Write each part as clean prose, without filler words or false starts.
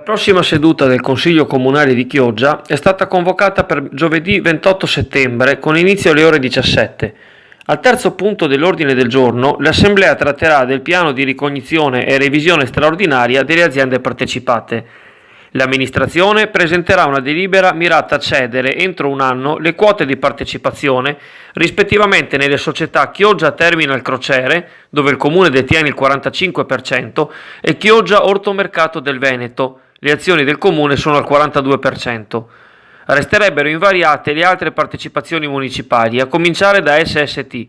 prossima seduta del Consiglio Comunale di Chioggia è stata convocata per giovedì 28 settembre con inizio alle ore 17. Al terzo punto dell'ordine del giorno, l'Assemblea tratterà del piano di ricognizione e revisione straordinaria delle aziende partecipate. L'amministrazione presenterà una delibera mirata a cedere entro un anno le quote di partecipazione rispettivamente nelle società Chioggia Terminal Crociere, dove il comune detiene il 45%, e Chioggia Ortomercato del Veneto. Le azioni del comune sono al 42%. Resterebbero invariate le altre partecipazioni municipali, a cominciare da SST.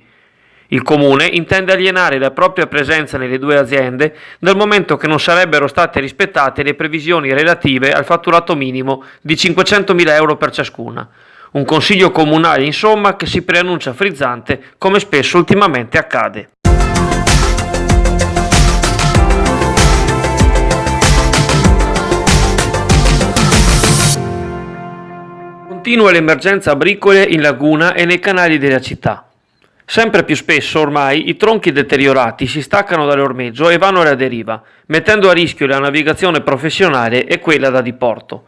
Il comune intende alienare la propria presenza nelle due aziende dal momento che non sarebbero state rispettate le previsioni relative al fatturato minimo di 500.000 euro per ciascuna. Un consiglio comunale, insomma, che si preannuncia frizzante, come spesso ultimamente accade. Continua l'emergenza bricole in laguna e nei canali della città. Sempre più spesso ormai i tronchi deteriorati si staccano dall'ormeggio e vanno alla deriva, mettendo a rischio la navigazione professionale e quella da diporto.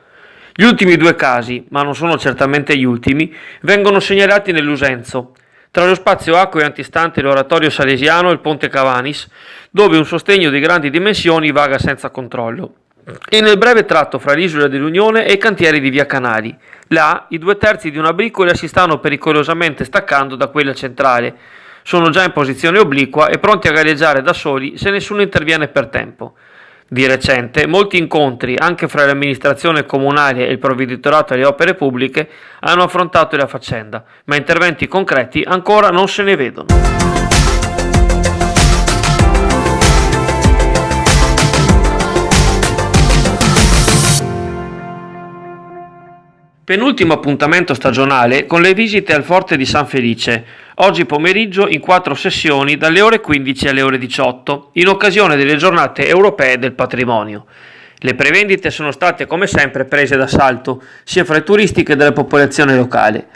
Gli ultimi due casi, ma non sono certamente gli ultimi, vengono segnalati nell'Usenzo, tra lo spazio acqueo antistante l'oratorio salesiano e il ponte Cavanis, dove un sostegno di grandi dimensioni vaga senza controllo, e nel breve tratto fra l'isola dell'Unione e i cantieri di via Canali. Là i 2/3 di una bricola si stanno pericolosamente staccando da quella centrale, sono già in posizione obliqua e pronti a galleggiare da soli se nessuno interviene per tempo. Di recente molti incontri anche fra l'amministrazione comunale e il provveditorato alle opere pubbliche hanno affrontato la faccenda, ma interventi concreti ancora non se ne vedono. Penultimo appuntamento stagionale con le visite al Forte di San Felice, oggi pomeriggio in 4 sessioni dalle ore 15 alle ore 18, in occasione delle giornate europee del patrimonio. Le prevendite sono state come sempre prese d'assalto, sia fra i turisti che dalla popolazione locale.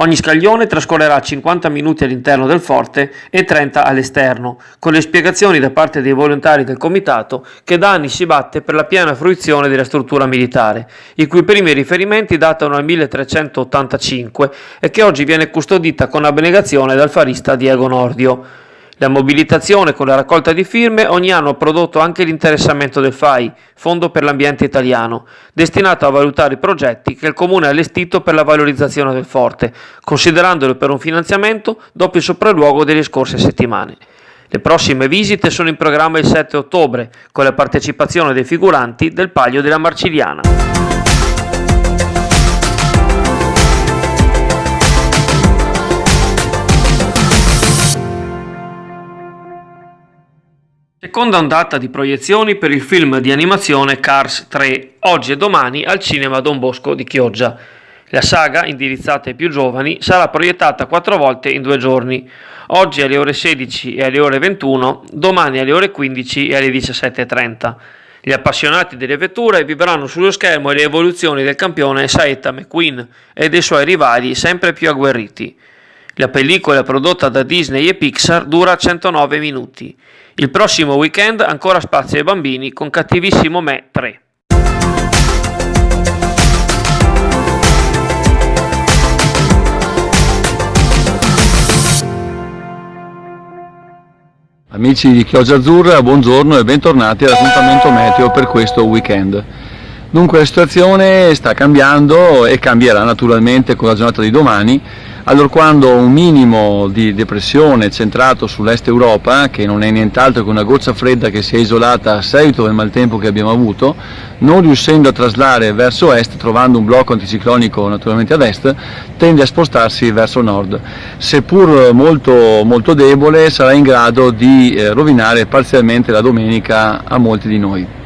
Ogni scaglione trascorrerà 50 minuti all'interno del forte e 30 all'esterno, con le spiegazioni da parte dei volontari del comitato che da anni si batte per la piena fruizione della struttura militare, i cui primi riferimenti datano al 1385 e che oggi viene custodita con abnegazione dal farista Diego Nordio. La mobilitazione con la raccolta di firme ogni anno ha prodotto anche l'interessamento del FAI, Fondo per l'Ambiente Italiano, destinato a valutare i progetti che il Comune ha allestito per la valorizzazione del forte, considerandolo per un finanziamento dopo il sopralluogo delle scorse settimane. Le prossime visite sono in programma il 7 ottobre, con la partecipazione dei figuranti del Palio della Marcigliana. Seconda ondata di proiezioni per il film di animazione Cars 3, oggi e domani al Cinema Don Bosco di Chioggia. La saga, indirizzata ai più giovani, sarà proiettata 4 volte in 2 giorni, oggi alle ore 16 e alle ore 21, domani alle ore 15 e alle 17:30. Gli appassionati delle vetture vivranno sullo schermo le evoluzioni del campione Saetta McQueen e dei suoi rivali sempre più agguerriti. La pellicola prodotta da Disney e Pixar dura 109 minuti. Il prossimo weekend ancora spazio ai bambini con Cattivissimo Me 3. Amici di Chioggia Azzurra, buongiorno e bentornati all'appuntamento meteo per questo weekend. Dunque la situazione sta cambiando e cambierà naturalmente con la giornata di domani, allorquando un minimo di depressione centrato sull'est Europa, che non è nient'altro che una goccia fredda che si è isolata a seguito del maltempo che abbiamo avuto, non riuscendo a traslare verso est, trovando un blocco anticiclonico naturalmente ad est, tende a spostarsi verso nord. Seppur molto debole, sarà in grado di rovinare parzialmente la domenica a molti di noi.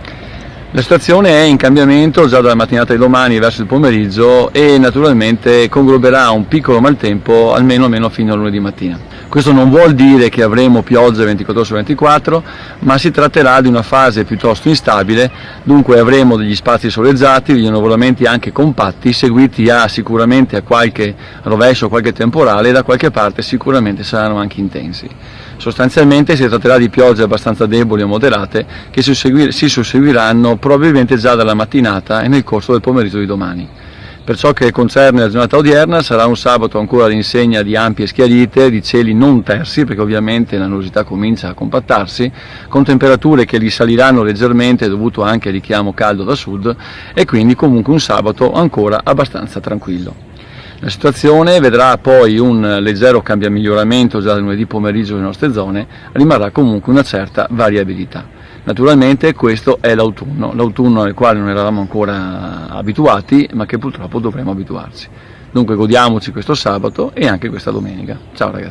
La situazione è in cambiamento già dalla mattinata di domani verso il pomeriggio e naturalmente congloberà un piccolo maltempo almeno fino a lunedì mattina. Questo non vuol dire che avremo pioggia 24 ore su 24, ma si tratterà di una fase piuttosto instabile, dunque avremo degli spazi soleggiati, degli annuvolamenti anche compatti, seguiti sicuramente a qualche rovescio, qualche temporale, e da qualche parte sicuramente saranno anche intensi. Sostanzialmente si tratterà di piogge abbastanza deboli o moderate che si susseguiranno probabilmente già dalla mattinata e nel corso del pomeriggio di domani. Per ciò che concerne la giornata odierna sarà un sabato ancora all'insegna di ampie schiarite, di cieli non tersi, perché ovviamente la nuvosità comincia a compattarsi, con temperature che risaliranno leggermente dovuto anche al richiamo caldo da sud, e quindi comunque un sabato ancora abbastanza tranquillo. La situazione vedrà poi un leggero miglioramento già dal lunedì pomeriggio nelle nostre zone, rimarrà comunque una certa variabilità. Naturalmente questo è l'autunno al quale non eravamo ancora abituati, ma che purtroppo dovremo abituarci. Dunque godiamoci questo sabato e anche questa domenica. Ciao ragazzi.